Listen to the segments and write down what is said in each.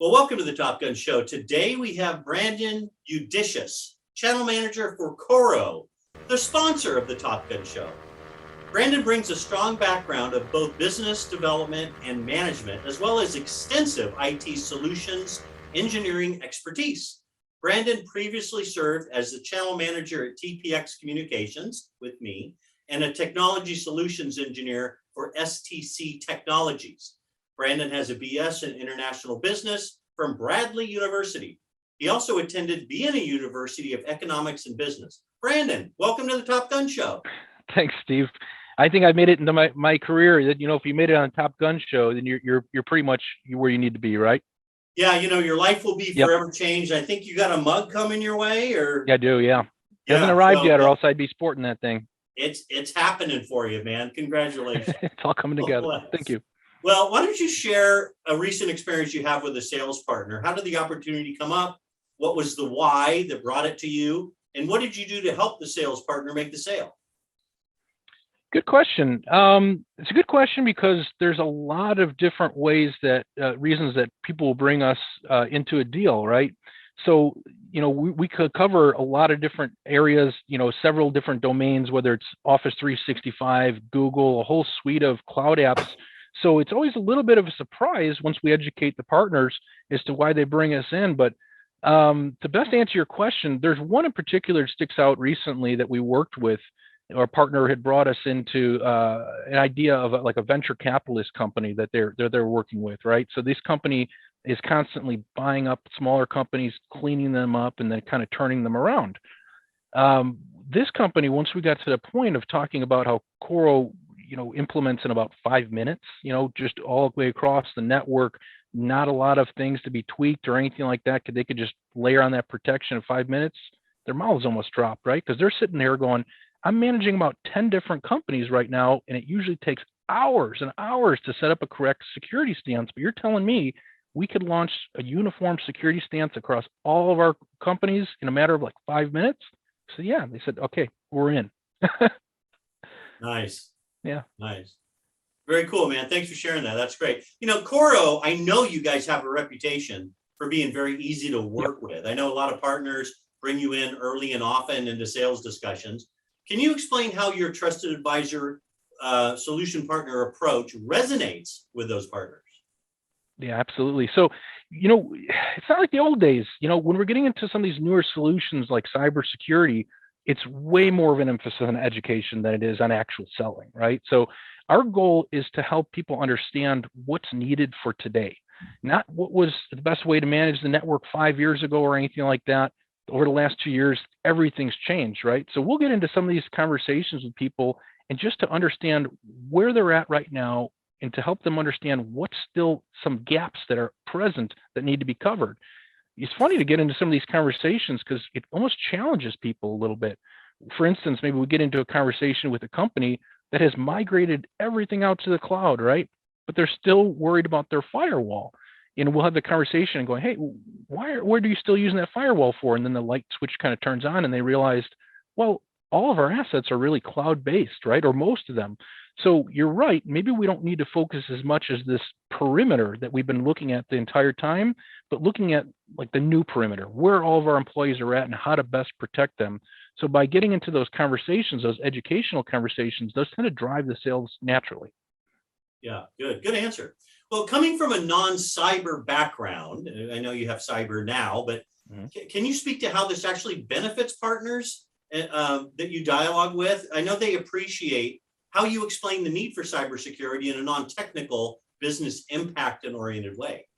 Well, welcome to the Top Gun Show. Today we have Brandon Udischas, channel manager for Coro, the sponsor of the Top Gun Show. Brandon brings a strong background of both business development and management, as well as extensive IT solutions engineering expertise. Brandon previously served as the channel manager at TPX Communications with me and a technology solutions engineer for STC Technologies. Brandon has a BS in international business from Bradley University. He also attended Vienna University of Economics and Business. Brandon, welcome to the Top Gun Show. Thanks, Steve. I think I made it into my career that, if you made it on Top Gun Show, then you're pretty much where you need to be, right? Yeah, your life will be forever changed. I think you got a mug coming your way, or yeah, I do. Yeah, hasn't arrived yet, or else I'd be sporting that thing. It's happening for you, man. Congratulations. It's all coming together. Thank you. Well, why don't you share a recent experience you have with a sales partner? How did the opportunity come up? What was the why that brought it to you? And what did you do to help the sales partner make the sale? Good question. It's a good question because there's a lot of different ways that reasons that people will bring us into a deal, right? So, we could cover a lot of different areas, several different domains, whether it's Office 365, Google, a whole suite of cloud apps. So it's always a little bit of a surprise once we educate the partners as to why they bring us in. But to best answer your question, there's one in particular that sticks out recently that we worked with. Our partner had brought us into an idea of a venture capitalist company that they're working with, right? So this company is constantly buying up smaller companies, cleaning them up, and then kind of turning them around. This company, once we got to the point of talking about how Coro implements in about 5 minutes, just all the way across the network, not a lot of things to be tweaked or anything like that. They could just layer on that protection in 5 minutes. Their mouths almost dropped, right? Because they're sitting there going, I'm managing about 10 different companies right now, and it usually takes hours and hours to set up a correct security stance. But you're telling me we could launch a uniform security stance across all of our companies in a matter of 5 minutes? So yeah, they said, okay, we're in. Nice. Yeah. Nice. Very cool, man. Thanks for sharing that. That's great. Coro, I know you guys have a reputation for being very easy to work with. I know a lot of partners bring you in early and often into sales discussions. Can you explain how your trusted advisor solution partner approach resonates with those partners? Yeah, absolutely. So, it's not like the old days. When we're getting into some of these newer solutions like cybersecurity, it's way more of an emphasis on education than it is on actual selling, right? So our goal is to help people understand what's needed for today, not what was the best way to manage the network 5 years ago or anything like that. Over the last 2 years, everything's changed, right? So we'll get into some of these conversations with people and just to understand where they're at right now and to help them understand what's still some gaps that are present that need to be covered. It's funny to get into some of these conversations because it almost challenges people a little bit. For instance, maybe we get into a conversation with a company that has migrated everything out to the cloud, right? But they're still worried about their firewall. And we'll have the conversation and going, hey, where are you still using that firewall for? And then the light switch kind of turns on and they realized, well, all of our assets are really cloud-based, right? Or most of them. So you're right. Maybe we don't need to focus as much as this perimeter that we've been looking at the entire time, but looking at the new perimeter, where all of our employees are at and how to best protect them. So by getting into those conversations, those educational conversations, those kind of drive the sales naturally. Yeah, good answer. Well, coming from a non-cyber background, I know you have cyber now, but can you speak to how this actually benefits partners that you dialogue with? I know they appreciate how you explain the need for cybersecurity in a non-technical business impact and oriented way.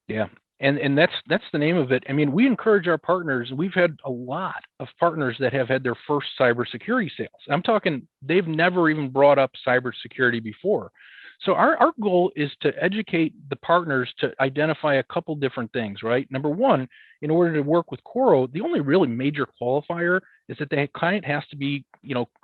Yeah. And that's the name of it. I mean, we encourage our partners. We've had a lot of partners that have had their first cybersecurity sales. I'm talking, they've never even brought up cybersecurity before. So our goal is to educate the partners to identify a couple different things, right? Number one, in order to work with Coro, the only really major qualifier is that the client has to be,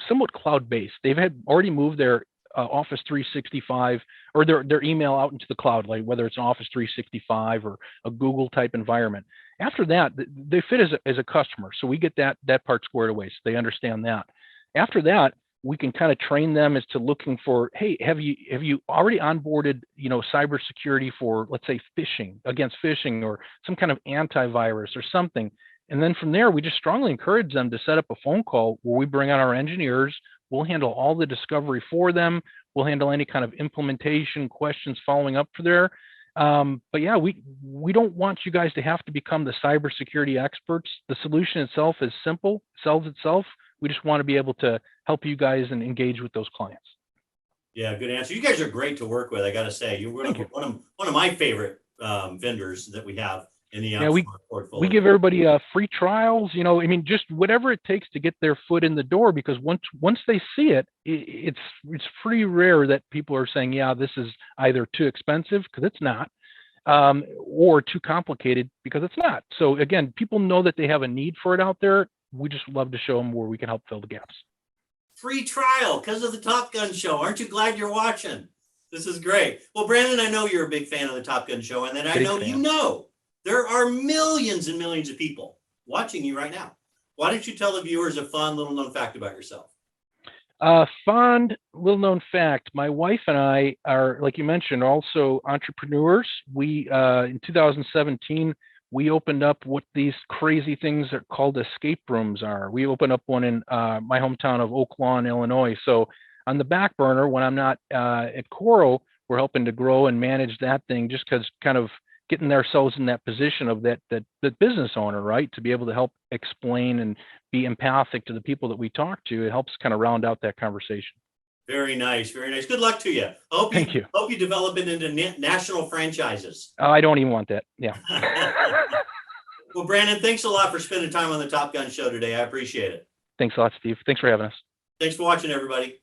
somewhat cloud-based. They've already moved their Office 365 or their email out into the cloud, like whether it's an Office 365 or a Google type environment. After that, they fit as a customer. So we get that part squared away. So they understand that. After that, we can kind of train them as to looking for, hey, have you already onboarded, cybersecurity for, let's say, against phishing or some kind of antivirus or something. And then from there, we just strongly encourage them to set up a phone call where we bring on our engineers. We'll handle all the discovery for them. We'll handle any kind of implementation questions following up for there. But yeah, we don't want you guys to have to become the cybersecurity experts. The solution itself is simple, sells itself. We just want to be able to help you guys and engage with those clients. Yeah, good answer. You guys are great to work with. I got to say, you're one of my favorite vendors that we have in the portfolio. We give everybody free trials. Just whatever it takes to get their foot in the door. Because once they see it, it's pretty rare that people are saying, yeah, this is either too expensive, because it's not, or too complicated, because it's not. So again, people know that they have a need for it out there. We just love to show them where we can help fill the gaps. Free trial because of the Top Gun Show. Aren't you glad you're watching? This is great. Well, Brandon, I know you're a big fan of the Top Gun Show, and then I know there are millions and millions of people watching you right now. Why don't you tell the viewers a fun little known fact about yourself? Fond little known fact. My wife and I are, like you mentioned, also entrepreneurs. We, in 2017, we opened up what these crazy things are called escape rooms are. We opened up one in my hometown of Oak Lawn, Illinois. So on the back burner, when I'm not at Coro, we're helping to grow and manage that thing, just because kind of getting ourselves in that position of that business owner, right? To be able to help explain and be empathic to the people that we talk to. It helps kind of round out that conversation. Very nice. Very nice. Good luck to you. Thank you. Hope you develop it into national franchises. Oh, I don't even want that. Yeah. Well, Brandon, thanks a lot for spending time on the Top Gun Show today. I appreciate it. Thanks a lot, Steve. Thanks for having us. Thanks for watching, everybody.